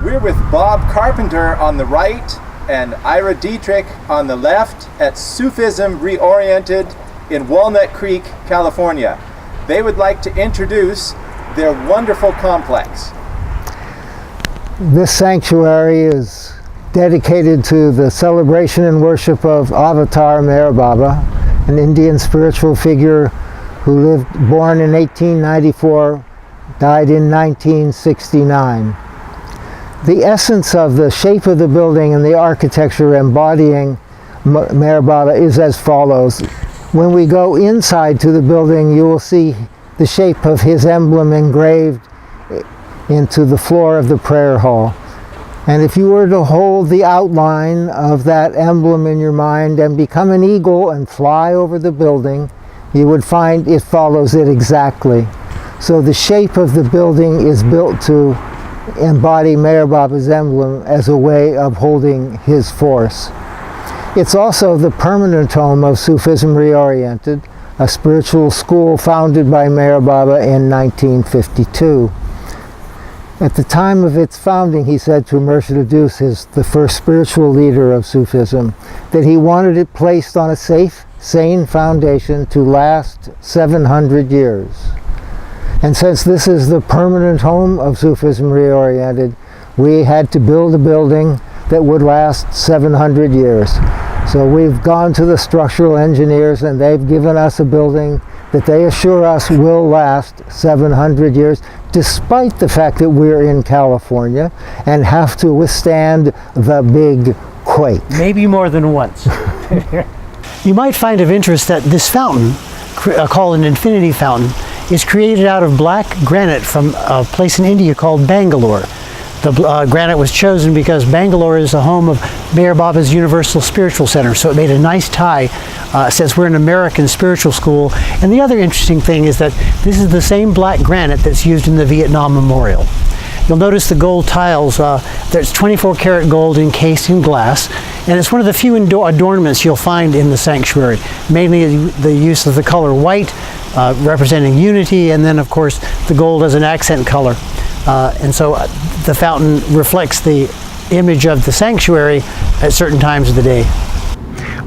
We're with Bob Carpenter on the right and Ira Deitrick on the left at Sufism Reoriented in Walnut Creek, California. They would like to introduce their wonderful complex. This sanctuary is dedicated to the celebration and worship of Avatar Meher Baba, an Indian spiritual figure who born in 1894, died in 1969. The essence of the shape of the building and the architecture embodying Meher Baba is as follows. When we go inside to the building, you will see the shape of his emblem engraved into the floor of the prayer hall. And if you were to hold the outline of that emblem in your mind and become an eagle and fly over the building, you would find it follows it exactly. So the shape of the building is built to embody Meher Baba's emblem as a way of holding his force. It's also the permanent home of Sufism Reoriented, a spiritual school founded by Meher Baba in 1952. At the time of its founding, he said to Murshida Carol, the first spiritual leader of Sufism, that he wanted it placed on a safe, sane foundation to last 700 years. And since this is the permanent home of Sufism Reoriented, we had to build a building that would last 700 years. So we've gone to the structural engineers and they've given us a building that they assure us will last 700 years, despite the fact that we're in California and have to withstand the big quake. Maybe more than once. You might find of interest that this fountain, called an infinity fountain, is created out of black granite from a place in India called Bangalore. The granite was chosen because Bangalore is the home of Meher Baba's Universal Spiritual Center, so it made a nice tie since we're an American spiritual school. And the other interesting thing is that this is the same black granite that's used in the Vietnam Memorial. You'll notice the gold tiles, there's 24 karat gold encased in glass, and it's one of the few adornments you'll find in the sanctuary, mainly the use of the color white, representing unity, and then of course the gold as an accent color. And so the fountain reflects the image of the sanctuary at certain times of the day.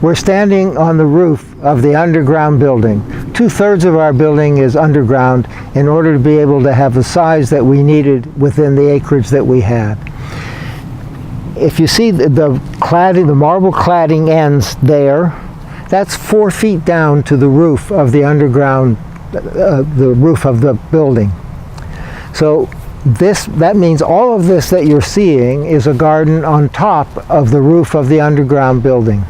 We're standing on the roof of the underground building. 2/3 of our building is underground in order to be able to have the size that we needed within the acreage that we had. If you see the cladding, the marble cladding ends there, that's 4 feet down to the roof of the underground, the roof of the building. So that means all of this that you're seeing is a garden on top of the roof of the underground building.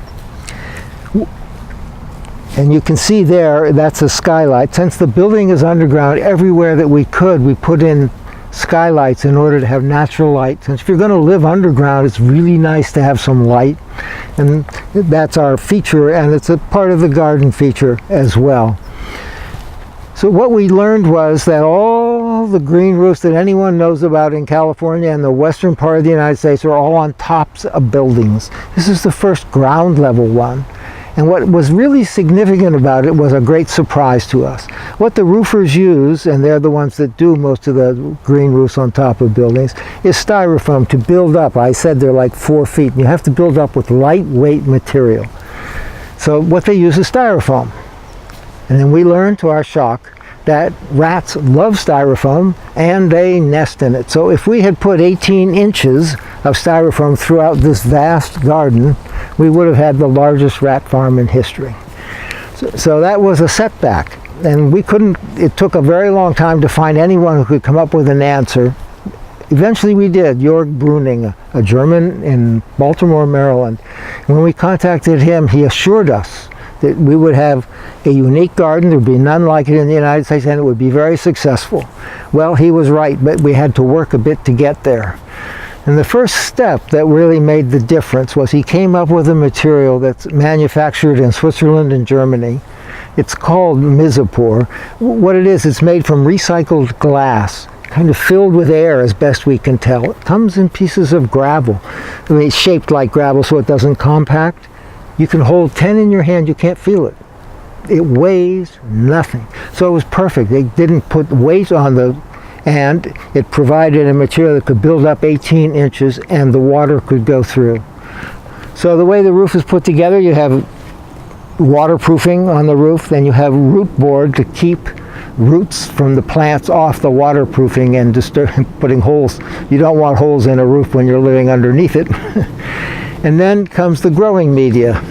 And you can see there, that's a skylight. Since the building is underground, everywhere that we could, we put in skylights in order to have natural light. Since if you're going to live underground, it's really nice to have some light. And that's our feature, and it's a part of the garden feature as well. So what we learned was that all the green roofs that anyone knows about in California and the western part of the United States are all on tops of buildings. This is the first ground level one. And what was really significant about it was a great surprise to us. What the roofers use, and they're the ones that do most of the green roofs on top of buildings, is styrofoam to build up. I said they're like 4 feet. And you have to build up with lightweight material. So what they use is styrofoam. And then we learned, to our shock, that rats love styrofoam and they nest in it. So if we had put 18 inches of styrofoam throughout this vast garden, we would have had the largest rat farm in history. So that was a setback. And we couldn't, it took a very long time to find anyone who could come up with an answer. Eventually we did. Jörg Bruning, a German in Baltimore, Maryland. When we contacted him, he assured us that we would have a unique garden, there would be none like it in the United States, and it would be very successful. Well, he was right, but we had to work a bit to get there. And the first step that really made the difference was he came up with a material that's manufactured in Switzerland and Germany. It's called Misopor. What it is, it's made from recycled glass. kind of filled with air as best we can tell. It comes in pieces of gravel. I mean, it's shaped like gravel so it doesn't compact. You can hold 10 in your hand, you can't feel it. It weighs nothing. So it was perfect. They didn't put weight on and it provided a material that could build up 18 inches and the water could go through. So the way the roof is put together, you have waterproofing on the roof, then you have root board to keep roots from the plants off the waterproofing and putting holes. You don't want holes in a roof when you're living underneath it. And then comes the growing media.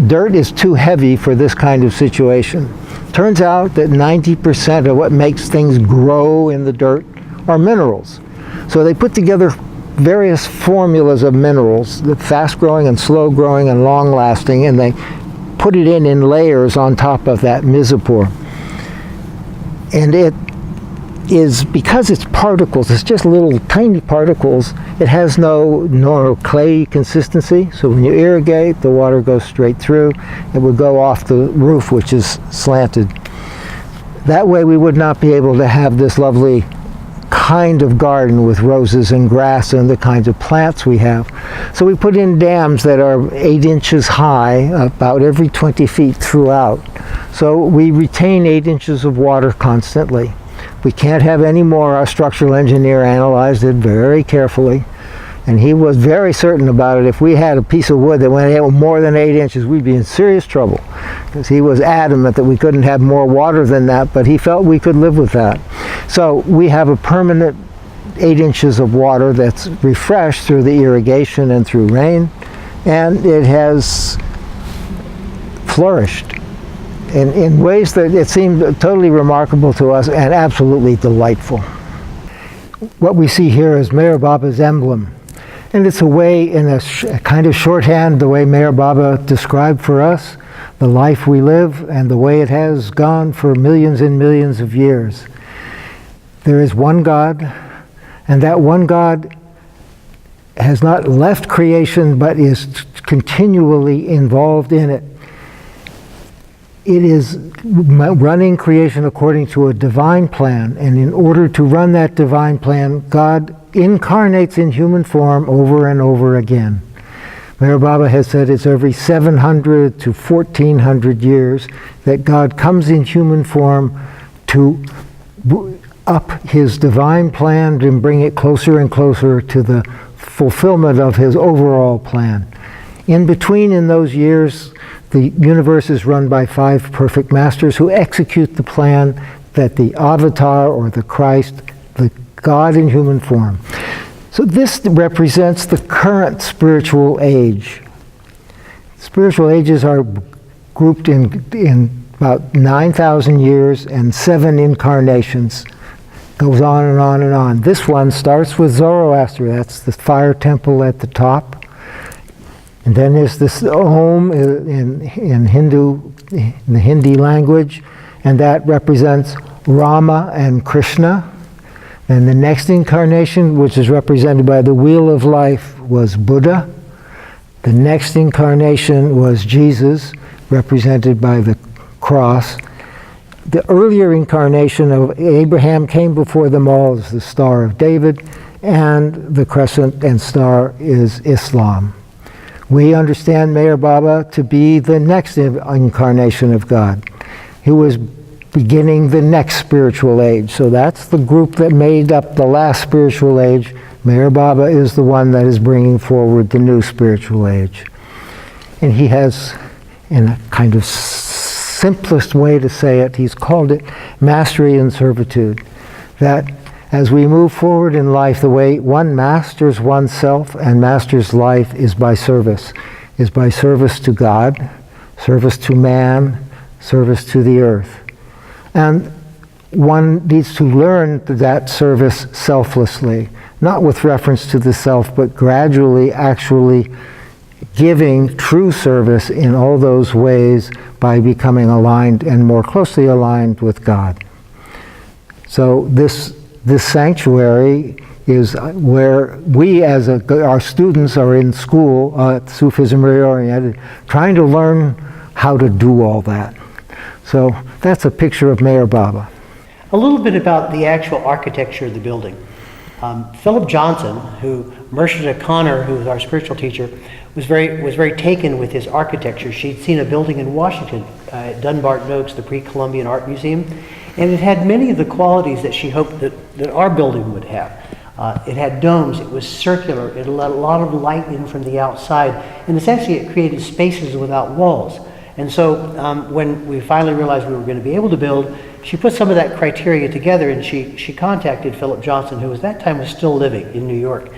Dirt is too heavy for this kind of situation. Turns out that 90% of what makes things grow in the dirt are minerals. So they put together various formulas of minerals, that fast growing and slow growing and long lasting, and they put it in layers on top of that mesopore. And it is, because it's particles, it's just little tiny particles, it has no clay consistency, so when you irrigate, the water goes straight through. It would go off the roof, which is slanted. That way we would not be able to have this lovely kind of garden with roses and grass and the kinds of plants we have. So we put in dams that are 8 inches high, about every 20 feet throughout. So we retain 8 inches of water constantly. We can't have any more. Our structural engineer analyzed it very carefully, and he was very certain about it. If we had a piece of wood that went out more than 8 inches, we'd be in serious trouble, because he was adamant that we couldn't have more water than that, but he felt we could live with that. So we have a permanent 8 inches of water that's refreshed through the irrigation and through rain, and it has flourished in ways that it seemed totally remarkable to us and absolutely delightful. What we see here is Meher Baba's emblem. And it's a way, in a kind of shorthand, the way Meher Baba described for us the life we live and the way it has gone for millions and millions of years. There is one God, and that one God has not left creation but is continually involved in it. It is running creation according to a divine plan, and in order to run that divine plan, God incarnates in human form over and over again. Meher Baba has said it's every 700 to 1400 years that God comes in human form to up his divine plan and bring it closer and closer to the fulfillment of his overall plan. In between, in those years, the universe is run by 5 perfect masters who execute the plan that the avatar or the Christ, the God in human form. So this represents the current spiritual age. Spiritual ages are grouped in about 9,000 years and 7 incarnations. Goes on and on and on. This one starts with Zoroaster. That's the fire temple at the top. And then there's this Om in the Hindi language, and that represents Rama and Krishna. And the next incarnation, which is represented by the Wheel of Life, was Buddha. The next incarnation was Jesus, represented by the cross. The earlier incarnation of Abraham came before them all as the Star of David, and the crescent and star is Islam. We understand Meher Baba to be the next incarnation of God. He was beginning the next spiritual age. So that's the group that made up the last spiritual age. Meher Baba is the one that is bringing forward the new spiritual age. And he has, in a kind of simplest way to say it, he's called it mastery in servitude. That as we move forward in life, the way one masters oneself and masters life is by service to God, service to man, service to the earth. And one needs to learn that service selflessly, not with reference to the self, but gradually actually giving true service in all those ways by becoming aligned and more closely aligned with God. So this sanctuary is where we as our students are in school at Sufism Reoriented, trying to learn how to do all that. So that's a picture of Meher Baba. A little bit about the actual architecture of the building. Philip Johnson, who Murshida Carol, who was our spiritual teacher, was very taken with his architecture. She'd seen a building in Washington, at Dunbarton Oaks, the Pre-Columbian Art Museum, and it had many of the qualities that she hoped that our building would have. It had domes, it was circular, it let a lot of light in from the outside, and essentially it created spaces without walls. And so when we finally realized we were going to be able to build, she put some of that criteria together, and she contacted Philip Johnson, who at that time was still living in New York.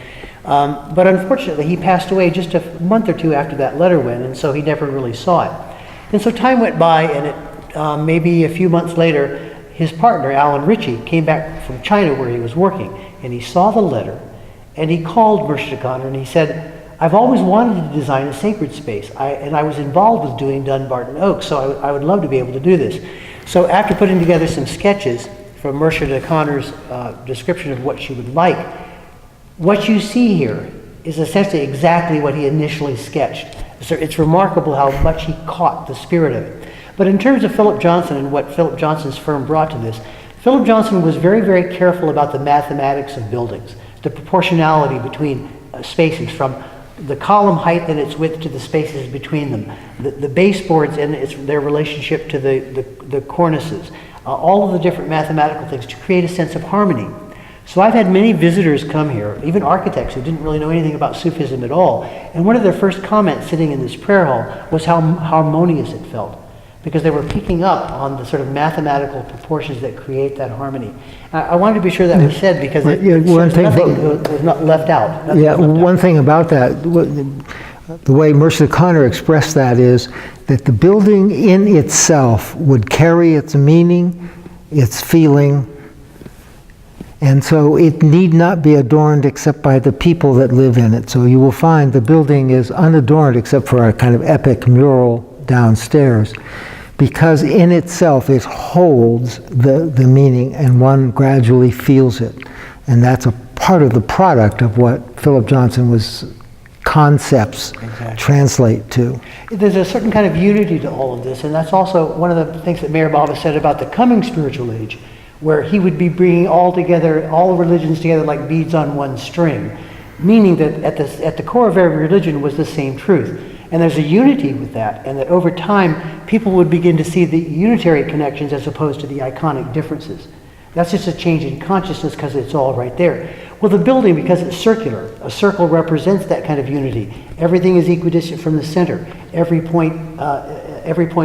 But unfortunately, he passed away just a month or two after that letter went, and so he never really saw it. And so time went by, and maybe a few months later, his partner, Alan Ritchie, came back from China where he was working, and he saw the letter, and he called Murshida Carol, and he said, I've always wanted to design a sacred space, and I was involved with doing Dunbarton Oaks, so I would love to be able to do this. So after putting together some sketches from Murshida Carol's description of what she would like, what you see here is essentially exactly what he initially sketched. So it's remarkable how much he caught the spirit of it. But in terms of Philip Johnson and what Philip Johnson's firm brought to this, Philip Johnson was very, very careful about the mathematics of buildings, the proportionality between spaces, from the column height and its width to the spaces between them, the baseboards and their relationship to the cornices, all of the different mathematical things to create a sense of harmony. So I've had many visitors come here, even architects who didn't really know anything about Sufism at all, and one of their first comments sitting in this prayer hall was how harmonious it felt, because they were picking up on the sort of mathematical proportions that create that harmony. I wanted to be sure that was said, because nothing was not left out. One thing about that, the way Murshida Carol expressed that is that the building in itself would carry its meaning, its feeling, and so it need not be adorned except by the people that live in it. So you will find the building is unadorned except for a kind of epic mural downstairs, because in itself it holds the meaning, and one gradually feels it. And that's a part of the product of what Philip Johnson was concepts translate to. There's a certain kind of unity to all of this, and that's also one of the things that Mayor Baba said about the coming spiritual age, where he would be bringing all the religions together like beads on one string, meaning that at the core of every religion was the same truth. And there's a unity with that, and that over time, people would begin to see the unitary connections as opposed to the iconic differences. That's just a change in consciousness because it's all right there. Well, the building, because it's circular, a circle represents that kind of unity. Everything is equidistant from the center. Every point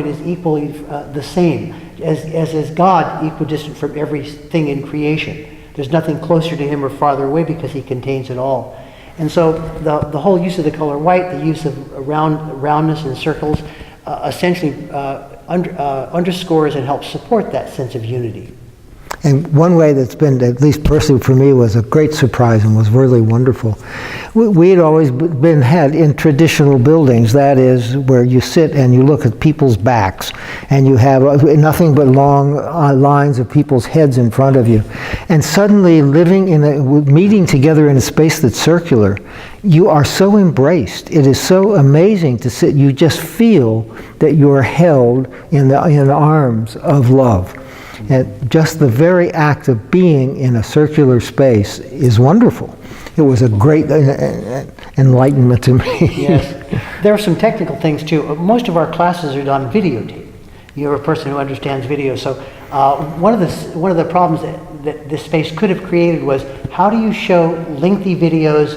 is equally the same, as is God equidistant from everything in creation. There's nothing closer to him or farther away because he contains it all. And so the whole use of the color white, the use of roundness and circles, essentially underscores and helps support that sense of unity. And one way that's been, at least personally for me, was a great surprise and was really wonderful. We had always had in traditional buildings, that is, where you sit and you look at people's backs, and you have nothing but long lines of people's heads in front of you. And suddenly meeting together in a space that's circular, you are so embraced. It is so amazing to sit. You just feel that you are held in the arms of love. And just the very act of being in a circular space is wonderful. It was a great enlightenment to me. Yes. There are some technical things too. Most of our classes are done videotape. You're a person who understands video. So one of the problems that this space could have created was, how do you show lengthy videos,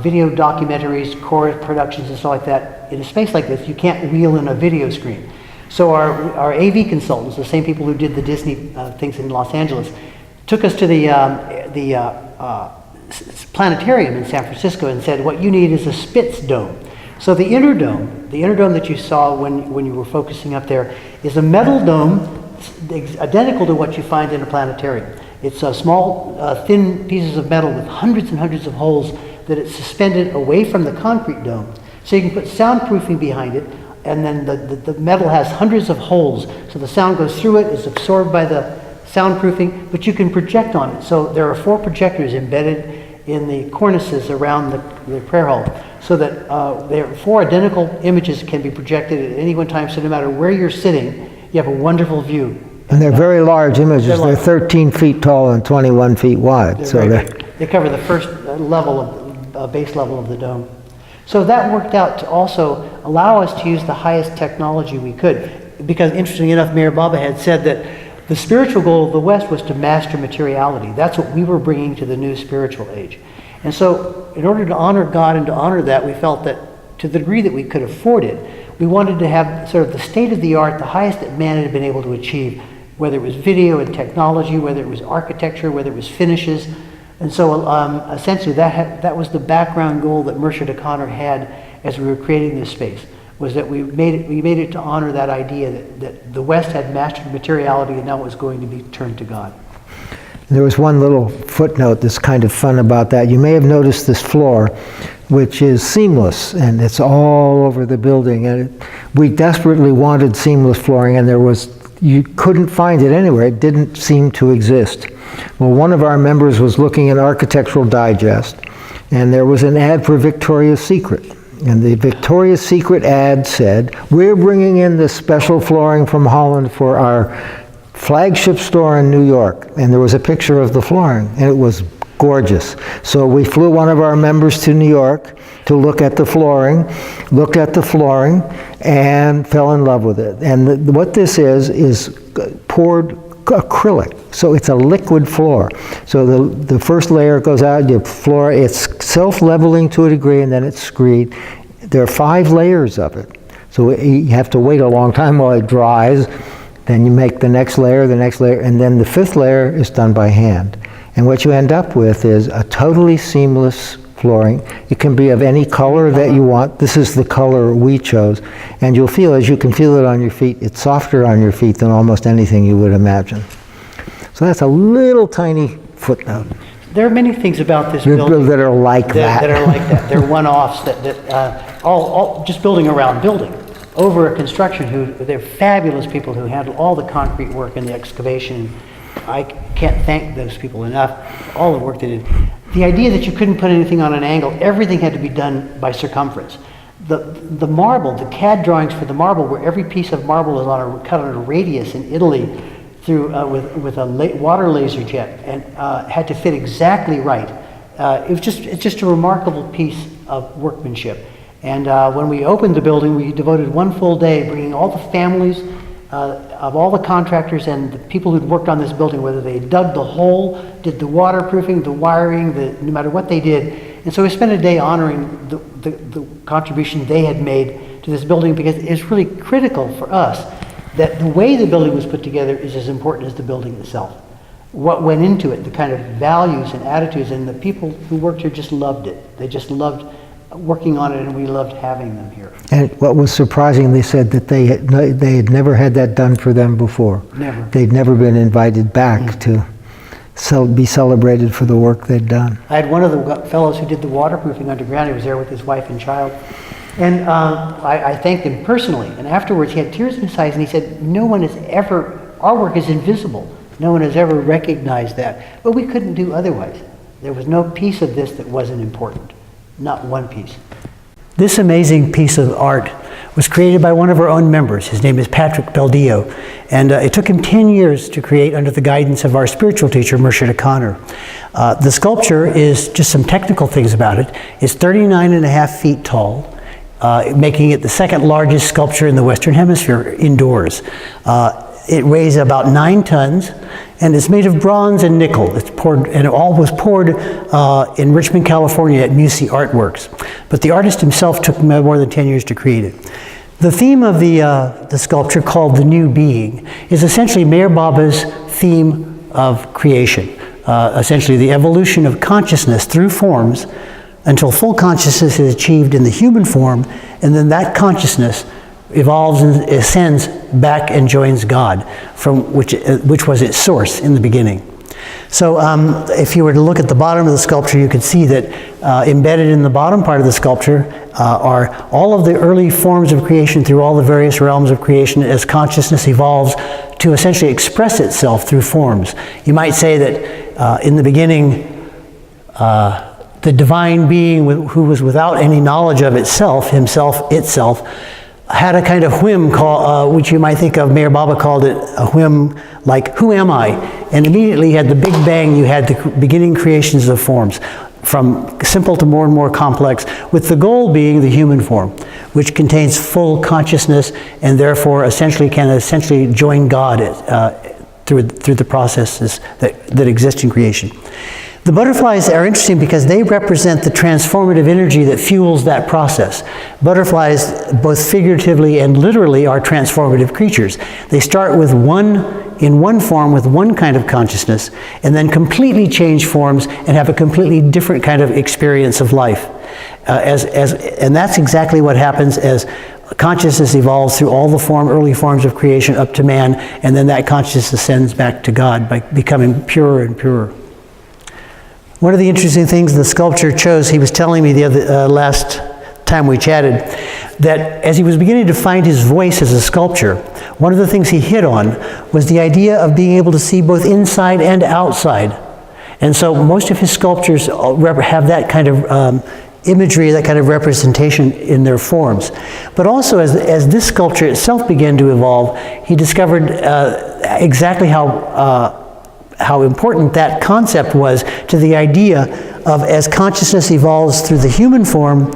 video documentaries, chorus productions and stuff like that in a space like this? You can't reel in a video screen. So our AV consultants, the same people who did the Disney things in Los Angeles, took us to the planetarium in San Francisco and said, what you need is a Spitz dome. So the inner dome that you saw when you were focusing up there, is a metal dome identical to what you find in a planetarium. It's small, thin pieces of metal with hundreds and hundreds of holes that it's suspended away from the concrete dome. So you can put soundproofing behind it, and then the metal has hundreds of holes, so the sound goes through it, is absorbed by the soundproofing, but you can project on it. So there are 4 projectors embedded in the cornices around the prayer hall, so that there are 4 identical images can be projected at any one time, so no matter where you're sitting, you have a wonderful view And they're very large images. They're They're large. 13 feet tall and 21 feet wide. They're So very they're, big. They cover the first level of base level of the dome. So that worked out to also allow us to use the highest technology we could. Because interestingly enough, Mayor Baba had said that the spiritual goal of the West was to master materiality. That's what we were bringing to the new spiritual age. And so in order to honor God and to honor that, we felt that to the degree that we could afford it, we wanted to have sort of the state of the art, the highest that man had been able to achieve, whether it was video and technology, whether it was architecture, whether it was finishes. And so essentially that was the background goal that Murshida Carol had as we were creating this space, was that we made it to honor that idea that the West had mastered materiality and now it was going to be turned to God. there was one little footnote that's kind of fun about that. You may have noticed this floor, which is seamless, and it's all over the building. And we desperately wanted seamless flooring, and you couldn't find it anywhere. It didn't seem to exist. Well, one of our members was looking at Architectural Digest, and there was an ad for Victoria's Secret. And the Victoria's Secret ad said, "We're bringing in this special flooring from Holland for our flagship store in New York." And there was a picture of the flooring, and it was gorgeous. So we flew one of our members to New York to look at the flooring, looked at the flooring, and fell in love with it. And what this is poured acrylic. So it's a liquid floor. So the first layer goes out, you floor, it's self-leveling to a degree, and then it's screed. There are 5 layers of it. So you have to wait a long time while it dries. Then you make the next layer, and then the 5th layer is done by hand. And what you end up with is a totally seamless flooring. It can be of any color that you want. This is the color we chose. And you'll feel, as you can feel it on your feet, it's softer on your feet than almost anything you would imagine. So that's a little tiny footnote. There are many things about this building that are like that. That are like that. They're one-offs all just building around building. Over a construction, they're fabulous people who handle all the concrete work and the excavation. I can't thank those people enough for all the work they did. The idea that you couldn't put anything on an angle, everything had to be done by circumference. The marble, the CAD drawings for the marble, where every piece of marble is cut on a radius in Italy through with a water laser jet, and had to fit exactly right. It's just a remarkable piece of workmanship. And when we opened the building, we devoted one full day bringing all the families of all the contractors and the people who'd worked on this building, whether they dug the hole, did the waterproofing, the wiring, no matter what they did. And so we spent a day honoring the contribution they had made to this building, because it's really critical for us that the way the building was put together is as important as the building itself. What went into it, the kind of values and attitudes, and the people who worked here just loved it. They just loved working on it, and we loved having them here. And what was surprising, they said that they had never had that done for them before. Never. They'd never been invited back to be celebrated for the work they'd done. I had one of the fellows who did the waterproofing underground. He was there with his wife and child. And I thanked him personally. And afterwards, he had tears in his eyes, and he said, our work is invisible. No one has ever recognized that. But we couldn't do otherwise. There was no piece of this that wasn't important. Not one piece. This amazing piece of art was created by one of our own members. His name is Patrick Beldio. And it took him 10 years to create under the guidance of our spiritual teacher, Murshida Carol. The sculpture is just some technical things about it. It's 39.5 feet tall, making it the second largest sculpture in the Western Hemisphere indoors. It weighs about 9 tons, and it's made of bronze and nickel. It's poured, and it all was poured in Richmond, California at Musée Artworks. But the artist himself took more than 10 years to create it. The theme of the sculpture, called The New Being, is essentially Mayor Baba's theme of creation. Essentially the evolution of consciousness through forms until full consciousness is achieved in the human form, and then that consciousness evolves and ascends back and joins God, from which was its source in the beginning. So if you were to look at the bottom of the sculpture, you could see that embedded in the bottom part of the sculpture are all of the early forms of creation through all the various realms of creation as consciousness evolves to essentially express itself through forms. You might say that in the beginning, the divine being who was without any knowledge of itself, had a kind of whim, which you might think of, Meher Baba called it a whim, like, who am I? And immediately you had the Big Bang, you had the beginning creations of forms, from simple to more and more complex, with the goal being the human form, which contains full consciousness and therefore can join God through the processes that exist in creation. The butterflies are interesting because they represent the transformative energy that fuels that process. Butterflies, both figuratively and literally, are transformative creatures. They start with in one form with one kind of consciousness, and then completely change forms and have a completely different kind of experience of life. And that's exactly what happens as consciousness evolves through all the early forms of creation up to man, and then that consciousness ascends back to God by becoming purer and purer. One of the interesting things the sculptor chose, he was telling me the last time we chatted, that as he was beginning to find his voice as a sculptor, one of the things he hit on was the idea of being able to see both inside and outside. And so most of his sculptures have that kind of imagery, that kind of representation in their forms. But also as this sculpture itself began to evolve, he discovered exactly how important that concept was to the idea of, as consciousness evolves through the human form,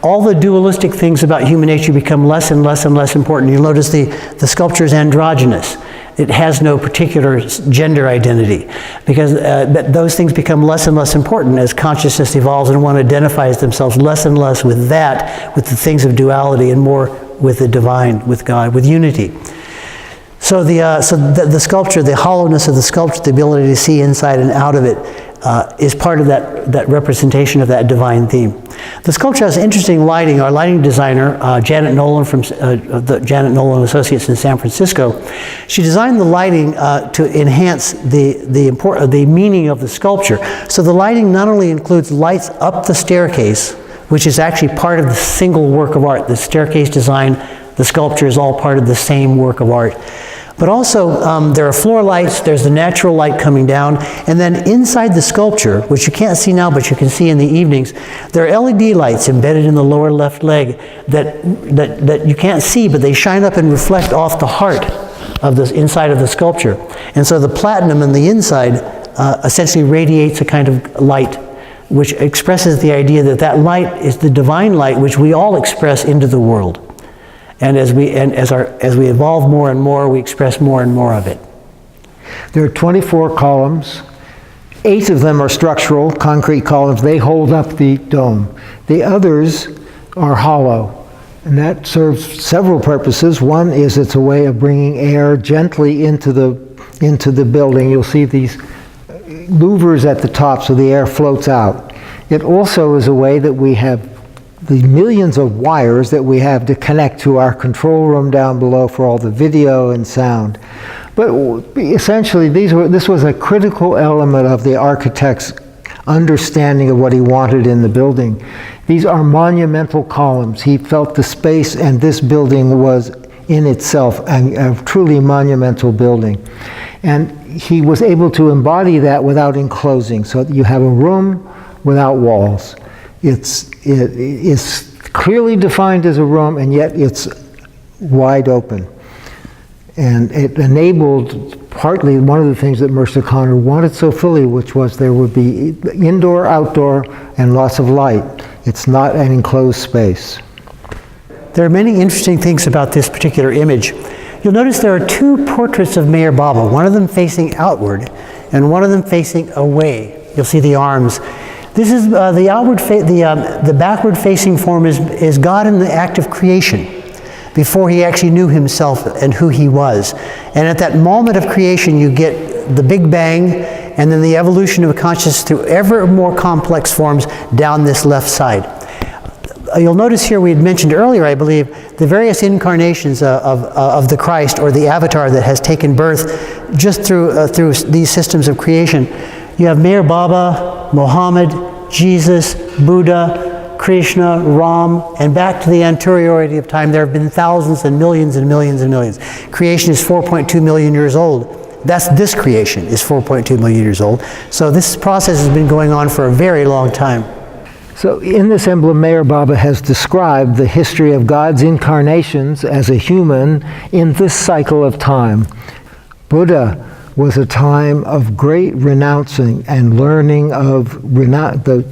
all the dualistic things about human nature become less and less and less important. You'll notice the sculpture is androgynous. It has no particular gender identity, because those things become less and less important as consciousness evolves, and one identifies themselves less and less with the things of duality, and more with the divine, with God, with unity. So the sculpture, the hollowness of the sculpture, the ability to see inside and out of it, is part of that representation of that divine theme. The sculpture has interesting lighting. Our lighting designer, Janet Nolan from the Janet Nolan Associates in San Francisco, she designed the lighting to enhance the meaning of the sculpture. So the lighting not only includes lights up the staircase, which is actually part of the single work of art. The staircase design, the sculpture is all part of the same work of art. But also, there are floor lights, there's the natural light coming down, and then inside the sculpture, which you can't see now but you can see in the evenings, there are LED lights embedded in the lower left leg that you can't see, but they shine up and reflect off the heart of the inside of the sculpture. And so the platinum in the inside essentially radiates a kind of light, which expresses the idea that light is the divine light which we all express into the world. And as we evolve more and more, we express more and more of it. There are 24 columns. 8 of them are structural, concrete columns. They hold up the dome. The others are hollow, and that serves several purposes. One is it's a way of bringing air gently into the building. You'll see these louvers at the top, so the air floats out. It also is a way that we have the millions of wires that we have to connect to our control room down below for all the video and sound. But essentially, this was a critical element of the architect's understanding of what he wanted in the building. These are monumental columns. He felt the space and this building was in itself a truly monumental building. And he was able to embody that without enclosing. So you have a room without walls. It is clearly defined as a room, and yet it's wide open. And it enabled partly one of the things that Murshida Carol wanted so fully, which was there would be indoor, outdoor, and lots of light. It's not an enclosed space. There are many interesting things about this particular image. You'll notice there are 2 portraits of Meher Baba, one of them facing outward, and one of them facing away. You'll see the arms. This is the backward-facing form is God in the act of creation, before he actually knew himself and who he was. And at that moment of creation, you get the Big Bang, and then the evolution of consciousness through ever more complex forms down this left side. You'll notice here we had mentioned earlier, I believe, the various incarnations of the Christ or the avatar that has taken birth just through these systems of creation. You have Meher Baba, Muhammad, Jesus, Buddha, Krishna, Ram, and back to the anteriority of time, there have been thousands and millions and millions and millions. Creation is 4.2 million years old. This creation is 4.2 million years old. So this process has been going on for a very long time. So in this emblem, Meher Baba has described the history of God's incarnations as a human in this cycle of time. Buddha was a time of great renouncing and learning of Meher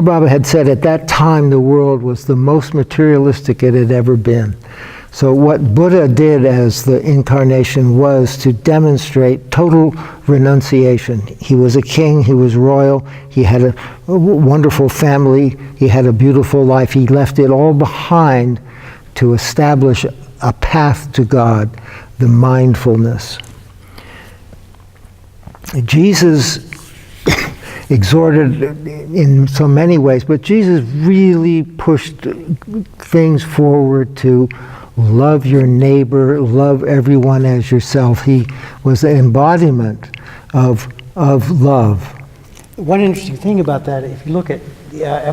Baba had said at that time the world was the most materialistic it had ever been. So what Buddha did as the incarnation was to demonstrate total renunciation. He was a king, he was royal, he had a wonderful family, he had a beautiful life. He left it all behind to establish a path to God, the mindfulness. Jesus exhorted in so many ways, but Jesus really pushed things forward to love your neighbor, love everyone as yourself. He was the embodiment of love. One interesting thing about that, if you look at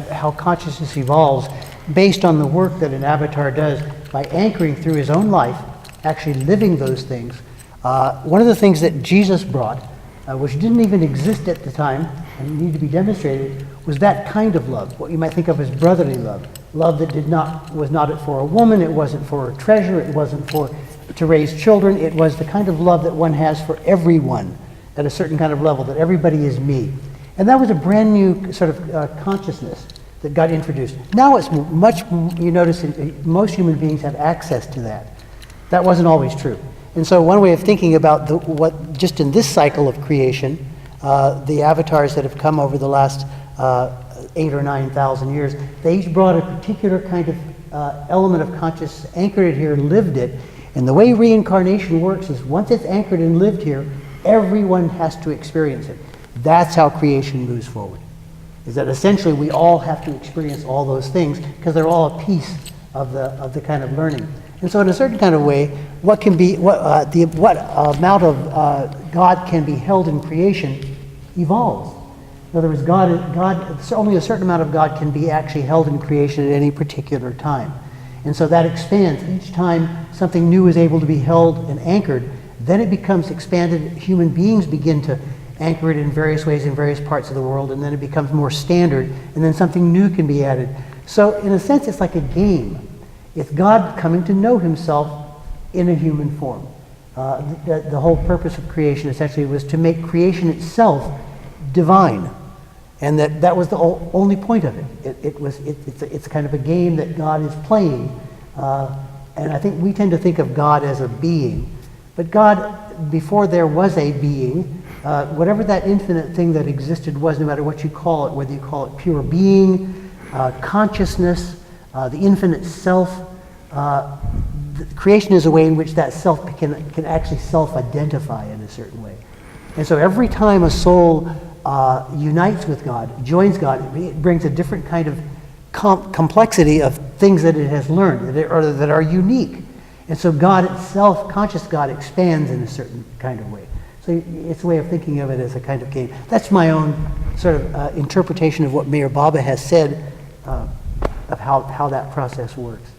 how consciousness evolves based on the work that an avatar does by anchoring through his own life, actually living those things. One of the things that Jesus brought, which didn't even exist at the time and needed to be demonstrated, was that kind of love, what you might think of as brotherly love. Love that was not for a woman, it wasn't for a treasure, it wasn't to raise children, it was the kind of love that one has for everyone at a certain kind of level, that everybody is me. And that was a brand new sort of consciousness that got introduced. Now it's much, you notice most human beings have access to that. That wasn't always true. And so one way of thinking about what just in this cycle of creation, the avatars that have come over the last 8,000 or 9,000 years, they each brought a particular kind of element of consciousness, anchored it here, lived it. And the way reincarnation works is once it's anchored and lived here, everyone has to experience it. That's how creation moves forward. Is that essentially we all have to experience all those things because they're all a piece of the kind of learning. And so in a certain kind of way, what amount of God can be held in creation evolves. In other words, God, only a certain amount of God can be actually held in creation at any particular time. And so that expands. Each time something new is able to be held and anchored, then it becomes expanded. Human beings begin to anchor it in various ways in various parts of the world, and then it becomes more standard, and then something new can be added. So in a sense, it's like a game. It's God coming to know himself in a human form. The whole purpose of creation essentially was to make creation itself divine. And that was the only point of it. It's kind of a game that God is playing. And I think we tend to think of God as a being. But God, before there was a being, whatever that infinite thing that existed was, no matter what you call it, whether you call it pure being, consciousness, the infinite self, creation is a way in which that self can actually self-identify in a certain way. And so every time a soul unites with God, joins God, it brings a different kind of complexity of things that it has learned that are unique. And so God itself, conscious God, expands in a certain kind of way. So it's a way of thinking of it as a kind of game. That's my own sort of interpretation of what Meher Baba has said of how that process works.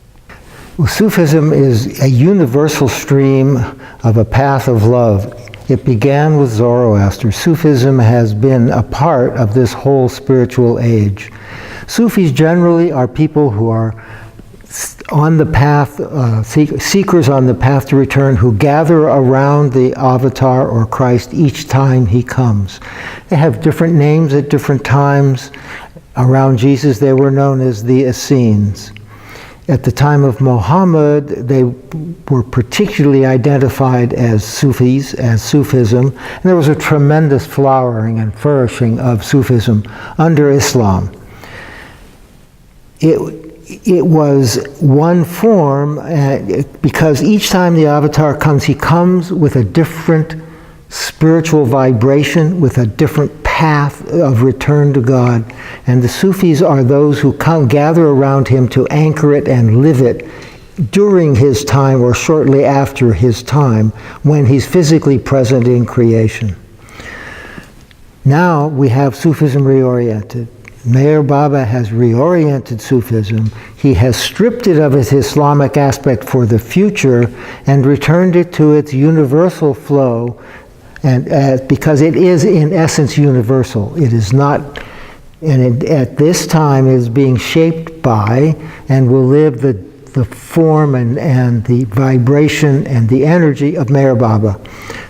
Well, Sufism is a universal stream of a path of love. It began with Zoroaster. Sufism has been a part of this whole spiritual age. Sufis generally are people who are on the path, seekers on the path to return, who gather around the avatar or Christ each time he comes. They have different names at different times. Around Jesus they were known as the Essenes. At the time of Muhammad, they were particularly identified as Sufis, as Sufism, and there was a tremendous flowering and flourishing of Sufism under Islam. It was one form, because each time the avatar comes, he comes with a different spiritual vibration, with a different path of return to God. And the Sufis are those who gather around him to anchor it and live it during his time or shortly after his time, when he's physically present in creation. Now we have Sufism Reoriented. Meher Baba has reoriented Sufism. He has stripped it of its Islamic aspect for the future and returned it to its universal flow, and because it is in essence universal. It is not and at this time is being shaped by and will live the form and the vibration and the energy of Meher Baba.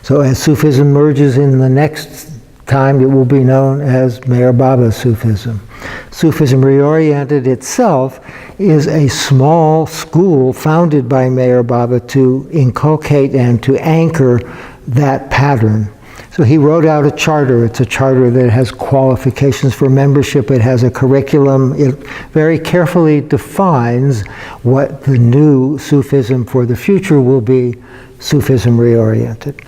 So as Sufism merges in the next time, it will be known as Meher Baba Sufism. Sufism Reoriented itself is a small school founded by Meher Baba to inculcate and to anchor that pattern. So he wrote out a charter. It's a charter that has qualifications for membership. It has a curriculum. It very carefully defines what the new Sufism for the future will be, Sufism Reoriented.